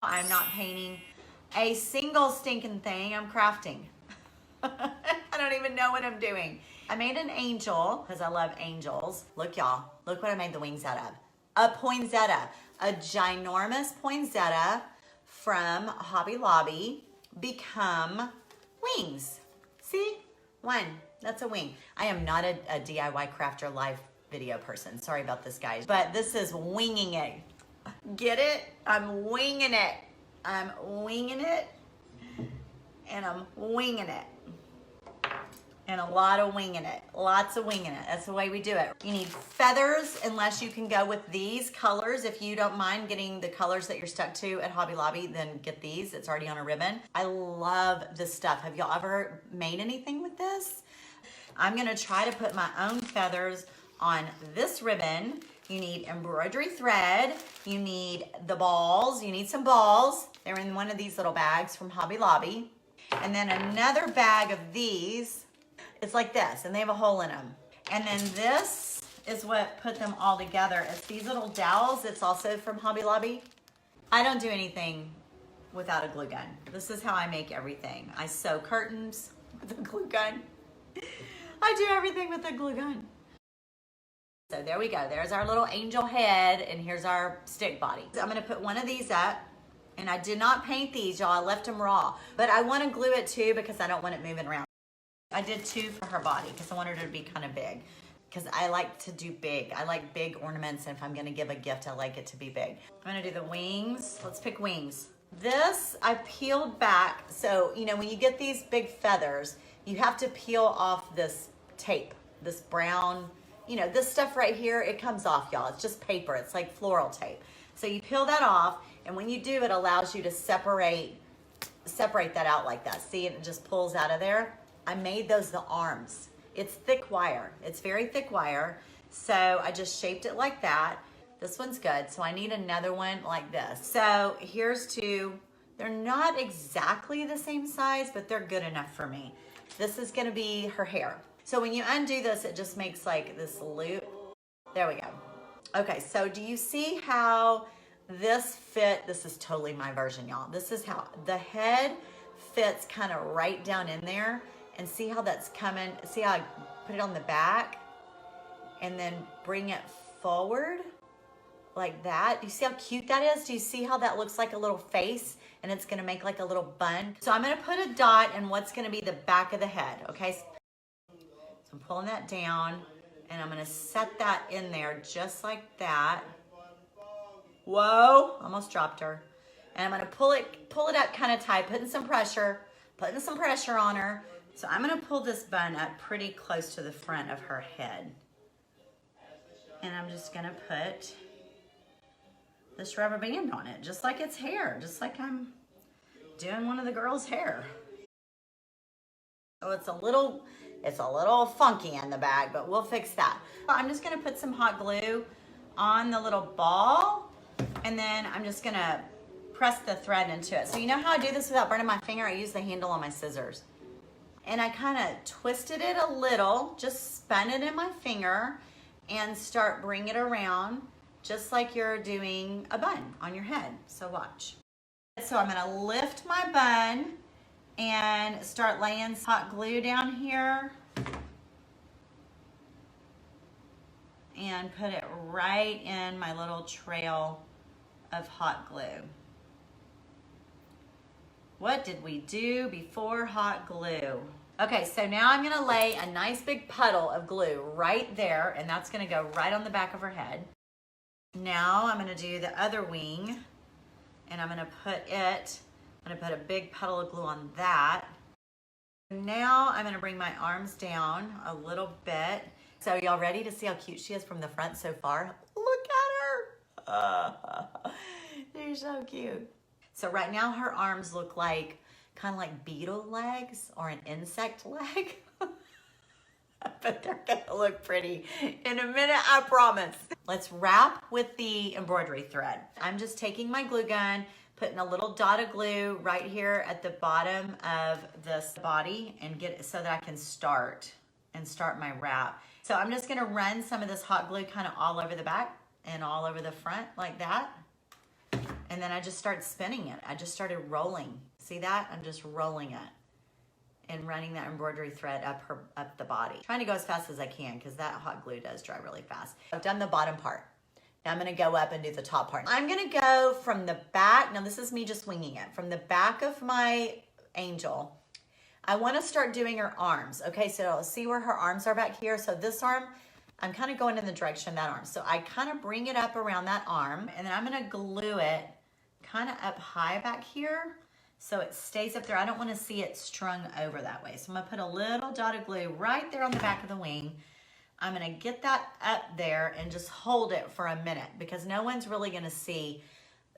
I'm not painting a single stinking thing. I'm crafting. I don't even know what I'm doing. I made an angel because I love angels. Look, y'all. Look what I made the wings out of. A poinsettia. A ginormous poinsettia from Hobby Lobby become wings. See? One. That's a wing. I am not a DIY crafter live video person. Sorry about this, guys. But this is winging it. Get it? I'm winging it. I'm winging it. And I'm winging it. And a lot of winging it. Lots of winging it. That's the way we do it. You need feathers unless you can go with these colors. If you don't mind getting the colors that you're stuck to at Hobby Lobby, then get these. It's already on a ribbon. I love this stuff. Have y'all ever made anything with this? I'm gonna try to put my own feathers on this ribbon. You need embroidery thread. You need the balls. You need some balls. They're in one of these little bags from Hobby Lobby. And then another bag of these. It's like this, and they have a hole in them. And then this is what put them all together. It's these little dowels. It's also from Hobby Lobby. I don't do anything without a glue gun. This is how I make everything. I sew curtains with a glue gun. I do everything with a glue gun. So there we go. There's our little angel head, and here's our stick body. So I'm gonna put one of these up, and I did not paint these, y'all. I left them raw. But I wanna glue it too because I don't want it moving around. I did 2 for her body because I wanted her to be kind of big. Because I like to do big. I like big ornaments, and if I'm gonna give a gift, I like it to be big. I'm gonna do the wings. Let's pick wings. This I peeled back. So, you know, when you get these big feathers, you have to peel off this tape, this brown, you know, this stuff right here, it comes off, y'all. It's just paper. It's like floral tape. So you peel that off, and when you do, it allows you to separate that out like that. See, it just pulls out of there. I made those the arms. It's thick wire. It's very thick wire. So I just shaped it like that. This one's good. So I need another one like this. So here's 2. They're not exactly the same size, but they're good enough for me. This is gonna be her hair. So when you undo this, it just makes like this loop. There we go. Okay, so do you see how this fit? This is totally my version, y'all. This is how the head fits kind of right down in there. And see how that's coming? See how I put it on the back and then bring it forward like that? Do you see how cute that is? Do you see how that looks like a little face and it's gonna make like a little bun? So I'm gonna put a dot in what's gonna be the back of the head, okay? So I'm pulling that down and I'm gonna set that in there just like that. Whoa, almost dropped her. And I'm gonna pull it up kind of tight, putting some pressure on her. So I'm gonna pull this bun up pretty close to the front of her head. And I'm just gonna put this rubber band on it, just like it's hair, just like I'm doing one of the girls' hair. So it's a little funky in the bag, but we'll fix that. I'm just gonna put some hot glue on the little ball, and then I'm just gonna press the thread into it. So you know how I do this without burning my finger? I use the handle on my scissors. And I kind of twisted it a little, just spun it in my finger and start bringing it around just like you're doing a bun on your head. So watch. So I'm gonna lift my bun and start laying hot glue down here and put it right in my little trail of hot glue. What did we do before hot glue? Okay, so now I'm gonna lay a nice big puddle of glue right there, and that's gonna go right on the back of her head. Now I'm gonna do the other wing, and I'm gonna put a big puddle of glue on that. Now I'm gonna bring my arms down a little bit. So y'all ready to see how cute she is from the front so far? Look at her. They're so cute. So right now her arms look like kind of like beetle legs or an insect leg. But they're gonna look pretty in a minute, I promise. Let's wrap with the embroidery thread. I'm just taking my glue gun, putting a little dot of glue right here at the bottom of this body and get it so that I can start my wrap. So I'm just gonna run some of this hot glue kind of all over the back and all over the front like that. And then I just start spinning it. I just started rolling. See that? I'm just rolling it and running that embroidery thread up the body. Trying to go as fast as I can because that hot glue does dry really fast. I've done the bottom part. Now I'm gonna go up and do the top part. I'm gonna go from the back. Now this is me just winging it. From the back of my angel, I wanna start doing her arms. Okay, so see where her arms are back here? So this arm, I'm kind of going in the direction of that arm. So I kind of bring it up around that arm, and then I'm gonna glue it kind of up high back here so it stays up there. I don't wanna see it strung over that way. So I'm gonna put a little dot of glue right there on the back of the wing. I'm gonna get that up there and just hold it for a minute because no one's really gonna see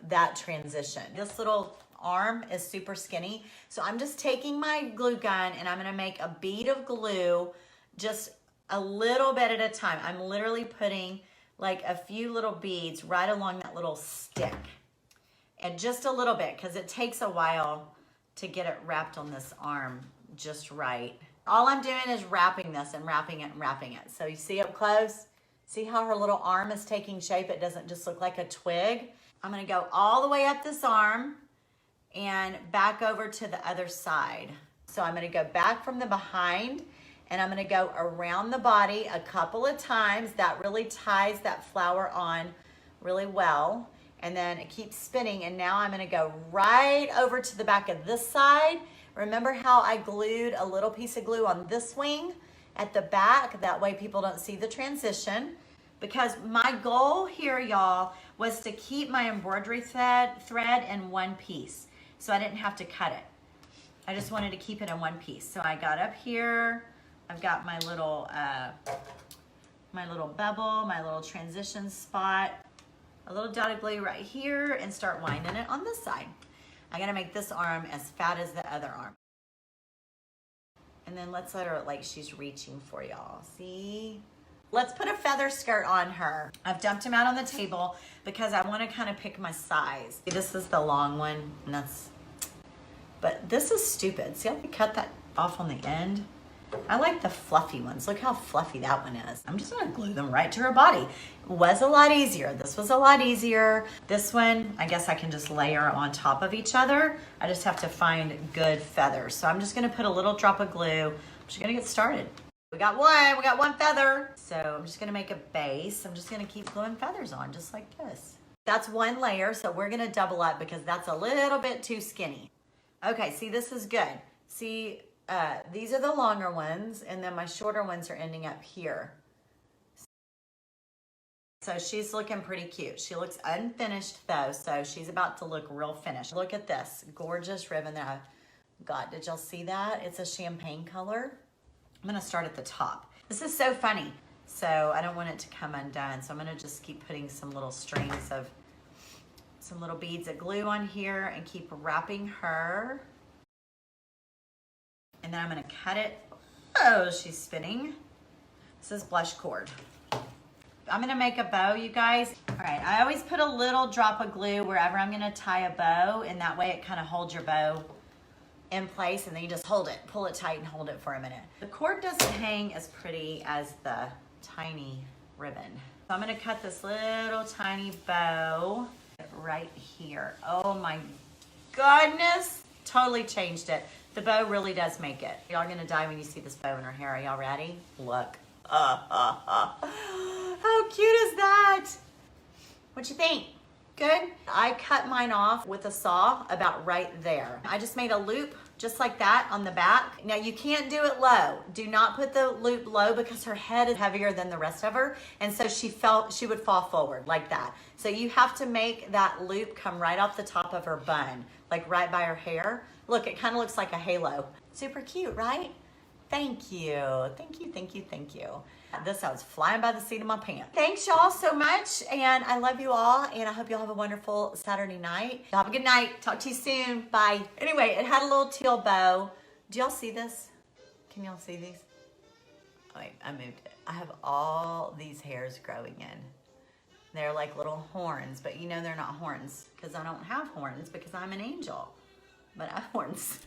that transition. This little arm is super skinny. So I'm just taking my glue gun and I'm gonna make a bead of glue just a little bit at a time. I'm literally putting like a few little beads right along that little stick. And just a little bit because it takes a while to get it wrapped on this arm just right. All I'm doing is wrapping this and wrapping it and wrapping it. So you see up close? See how her little arm is taking shape? It doesn't just look like a twig. I'm gonna go all the way up this arm and back over to the other side. So I'm gonna go back from the behind and I'm gonna go around the body a couple of times. That really ties that flower on really well. And then it keeps spinning. And now I'm gonna go right over to the back of this side. Remember how I glued a little piece of glue on this wing at the back? That way people don't see the transition. Because my goal here, y'all, was to keep my embroidery thread in one piece. So I didn't have to cut it. I just wanted to keep it in one piece. So I got up here. I've got my little bevel, my little transition spot, a little dot of glue right here, and start winding it on this side. I'm gonna make this arm as fat as the other arm. And then let's let her like she's reaching for y'all, see? Let's put a feather skirt on her. I've dumped them out on the table because I wanna kind of pick my size. This is the long one, and but this is stupid. See how they cut that off on the end? I like the fluffy ones. Look how fluffy that one is. I'm just gonna glue them right to her body. It was a lot easier. This was a lot easier. This one, I guess I can just layer on top of each other. I just have to find good feathers. So I'm just gonna put a little drop of glue. I'm just gonna get started. We got one feather. So I'm just gonna make a base. I'm just gonna keep gluing feathers on just like this. That's one layer, so we're gonna double up because that's a little bit too skinny. Okay, see, this is good. See, these are the longer ones, and then my shorter ones are ending up here. So she's looking pretty cute. She looks unfinished though, so she's about to look real finished. Look at this gorgeous ribbon that I've got. Did y'all see that? It's a champagne color. I'm gonna start at the top. This is so funny. So I don't want it to come undone. So I'm gonna just keep putting some little strings of some little beads of glue on here and keep wrapping her. And then I'm gonna cut it. Oh, she's spinning. This is blush cord. I'm gonna make a bow, you guys. All right, I always put a little drop of glue wherever I'm gonna tie a bow, and that way it kind of holds your bow in place, and then you just hold it, pull it tight and hold it for a minute. The cord doesn't hang as pretty as the tiny ribbon. So I'm gonna cut this little tiny bow right here. Oh my goodness, totally changed it. The bow really does make it. Y'all gonna die when you see this bow in her hair. Are y'all ready? Look. How cute is that? What you think? Good? I cut mine off with a saw about right there. I just made a loop just like that on the back. Now you can't do it low. Do not put the loop low because her head is heavier than the rest of her. And so she would fall forward like that. So you have to make that loop come right off the top of her bun, like right by her hair. Look, it kind of looks like a halo. Super cute, right? Thank you. Thank you, thank you, thank you. This I was flying by the seat of my pants. Thanks y'all so much, and I love you all, and I hope y'all have a wonderful Saturday night. Y'all have a good night. Talk to you soon. Bye. Anyway, it had a little teal bow. Do y'all see this? Can y'all see these? Oh, wait, I moved it. I have all these hairs growing in. They're like little horns, but you know they're not horns because I don't have horns because I'm an angel, but I have horns.